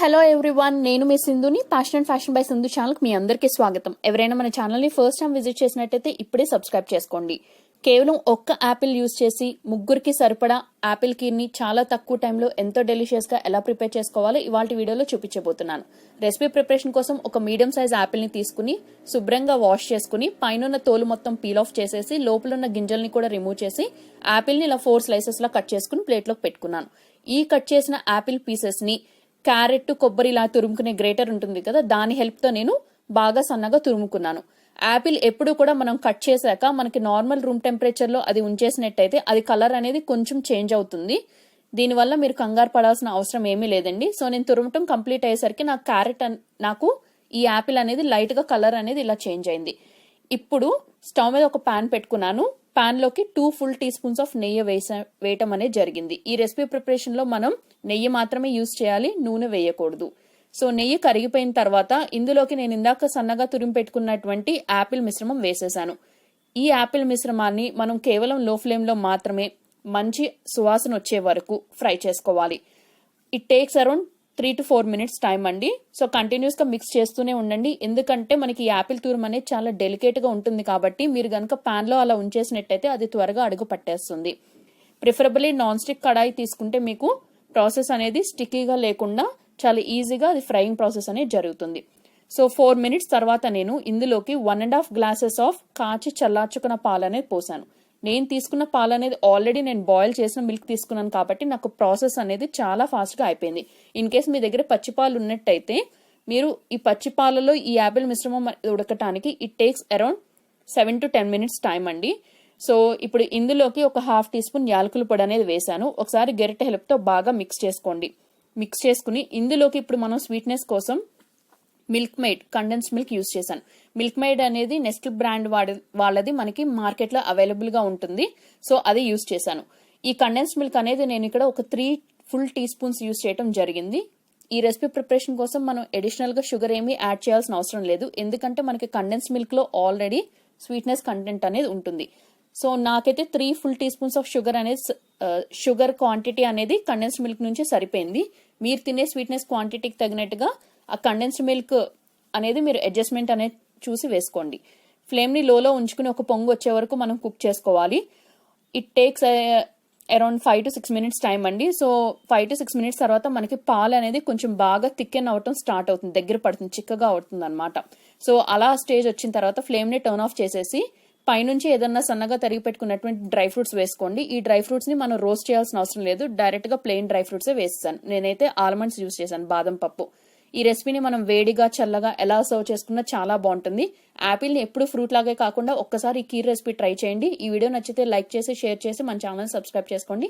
Hello everyone, నేను మీ సింధుని. Passion and fashion by Sindhu ఛానల్కి మీ అందరికీ స్వాగతం. ఎవరైనా మన ఛానల్ని ఫస్ట్ టైం విజిట్ చేసినట్టయితే ఇప్పుడే సబ్స్క్రైబ్ చేసుకోండి. కేవలం ఒక్క యాపిల్ యూజ్ చేసి ముగ్గురికి సరిపడా యాపిల్ కీర్ని చాలా తక్కువ టైంలో ఎంతో డెలిషియస్గా ఎలా ప్రిపేర్ చేసుకోవాలో ఇవాళ వీడియోలో చూపించబోతున్నాను. రెసిపీ ప్రిపరేషన్ కోసం ఒక మీడియం సైజ్ యాపిల్ని తీసుకుని శుభ్రంగా వాష్ చేసుకుని పైన తోలు మొత్తం పీల్ ఆఫ్ చేసేసి లోపల ఉన్న గింజల్ని కూడా రిమూవ్ చేసి యాపిల్ని ఇలా 4 స్లైసెస్ లా కట్ చేసుకుని ప్లేట్లోకి పెట్టుకున్నాను. ఈ కట్ చేసిన యాపిల్ పీసెస్ ని క్యారెట్, కొబ్బరి ఇలా తురుముకునే గ్రేటర్ ఉంటుంది కదా, దాని హెల్ప్ తో నేను బాగా సన్నగా తురుముకున్నాను. యాపిల్ ఎప్పుడు కూడా మనం కట్ చేశాక మనకి నార్మల్ రూమ్ టెంపరేచర్ లో అది ఉంచేసినట్టయితే అది కలర్ అనేది కొంచెం చేంజ్ అవుతుంది. దీనివల్ల మీరు కంగారు పడాల్సిన అవసరం ఏమీ లేదండి. సో నేను తురుమటం కంప్లీట్ అయ్యేసరికి నాకు ఈ యాపిల్ అనేది లైట్ గా కలర్ అనేది ఇలా చేంజ్ అయింది. ఇప్పుడు స్టవ్ మీద ఒక పాన్ పెట్టుకున్నాను. పాన్ లోకి 2 full teaspoons ఆఫ్ నెయ్యి వేయటం అనేది జరిగింది. ఈ రెసిపీ ప్రిపరేషన్ లో మనం నెయ్యి మాత్రమే యూజ్ చేయాలి, నూనె వేయకూడదు. సో నెయ్యి కరిగిపోయిన తర్వాత ఇందులోకి నేను ఇందాక సన్నగా తురిమి పెట్టుకున్నటువంటి యాపిల్ మిశ్రమం వేసేసాను. ఈ యాపిల్ మిశ్రమాన్ని మనం కేవలం లో ఫ్లేమ్ లో మాత్రమే మంచి సువాసన వచ్చే వరకు ఫ్రై చేసుకోవాలి. It takes around 3 to 4 minutes time అండి. సో కంటిన్యూస్ గా మిక్స్ చేస్తూనే ఉండండి, ఎందుకంటే మనకి యాపిల్ తురుము అనేది చాలా డెలికేట్ గా ఉంటుంది కాబట్టి మీరు గనక పాన్ లో అలా ఉంచేసినట్టయితే అది త్వరగా అడుగు పట్టేస్తుంది. ప్రిఫరబుల్లీ నాన్ స్టిక్ కడాయి తీసుకుంటే మీకు ప్రాసెస్ అనేది స్టిక్కీగా లేకుండా చాలా ఈజీగా అది ఫ్రైయింగ్ ప్రాసెస్ అనేది జరుగుతుంది. సో 4 minutes తర్వాత నేను ఇందులోకి 1.5 glasses ఆఫ్ కాచి చల్లార్చుకున్న పాలు అనేది పోసాను. నేను తీసుకున్న పాలు అనేది ఆల్రెడీ నేను బాయిల్ చేసిన మిల్క్ తీసుకున్నాను కాబట్టి నాకు ప్రాసెస్ అనేది చాలా ఫాస్ట్ గా అయిపోయింది. ఇన్ కేస్ మీ దగ్గర పచ్చిపాలు ఉన్నట్టయితే మీరు ఈ పచ్చిపాలలో ఈ యాపిల్ మిశ్రమం ఉడకటానికి it takes around 7 to 10 minutes time అండి. సో ఇప్పుడు ఇందులోకి ఒక 1/2 teaspoon యాలకుల పొడి అనేది వేసాను. ఒకసారి గరిటె హెల్ప్ తో బాగా మిక్స్ చేసుకోండి. మిక్స్ చేసుకుని ఇందులోకి ఇప్పుడు మనం స్వీట్నెస్ కోసం milk made condense milk use చేశాను. మిల్క్ మేడ్ అనేది నెస్టిల్ బ్రాండ్ వాళ్ళది మనకి మార్కెట్ లో అవైలబుల్ గా ఉంటుంది. సో అది యూజ్ చేశాను. ఈ కండెన్స్ మిల్క్ అనేది నేను ఇక్కడ ఒక 3 full teaspoons యూజ్ చేయడం జరిగింది. ఈ రెసిపీ ప్రిపరేషన్ కోసం మనం అడిషనల్ గా షుగర్ ఏమీ యాడ్ చేయాల్సిన అవసరం లేదు, ఎందుకంటే మనకి కండెన్స్ మిల్క్ లో ఆల్రెడీ స్వీట్నెస్ కంటెంట్ అనేది ఉంటుంది. సో నాకైతే 3 full teaspoons ఆఫ్ షుగర్ అనేది షుగర్ క్వాంటిటీ అనేది కండెన్స్డ్ మిల్క్ నుంచి సరిపోయింది. మీరు తినే స్వీట్నెస్ క్వాంటిటీకి తగినట్టుగా ఆ కండెన్స్డ్ మిల్క్ అనేది మీరు అడ్జస్ట్మెంట్ అనేది చూసి వేసుకోండి. ఫ్లేమ్ ని లోలో ఉంచుకుని ఒక పొంగు వచ్చే వరకు మనం కుక్ చేసుకోవాలి. It takes around 5 to 6 minutes time అండి. సో 5 to 6 minutes తర్వాత మనకి పాలు అనేది కొంచెం బాగా థిక్కెన్ అవటం స్టార్ట్ అవుతుంది, దగ్గర పడుతుంది, చిక్కగా అవుతుంది అనమాట. సో అలా స్టేజ్ వచ్చిన తర్వాత ఫ్లేమ్ ని టర్న్ ఆఫ్ చేసేసి పైనుంచి ఏదన్నా సన్నగా తరిగి పెట్టుకున్నటువంటి డ్రై ఫ్రూట్స్ వేసుకోండి. ఈ డ్రై ఫ్రూట్స్ ని మనం రోస్ట్ చేయాల్సిన అవసరం లేదు, డైరెక్ట్ గా ప్లెయిన్ డ్రై ఫ్రూట్స్ వేసేసాను. నేనైతే ఆల్మండ్స్ యూజ్ చేశాను, బాదం పప్పు. ఈ రెసిపీని మనం వేడిగా చల్లగా ఎలా సర్వ్ చేసుకున్నా చాలా బాగుంటుంది. యాపిల్ ని ఎప్పుడు ఫ్రూట్ లాగే కాకుండా ఒక్కసారి ఈ కీర్ రెసిపీ ట్రై చేయండి. ఈ వీడియో నచ్చితే లైక్ చేసి షేర్ చేసి మన ఛానల్ సబ్స్క్రైబ్ చేసుకోండి.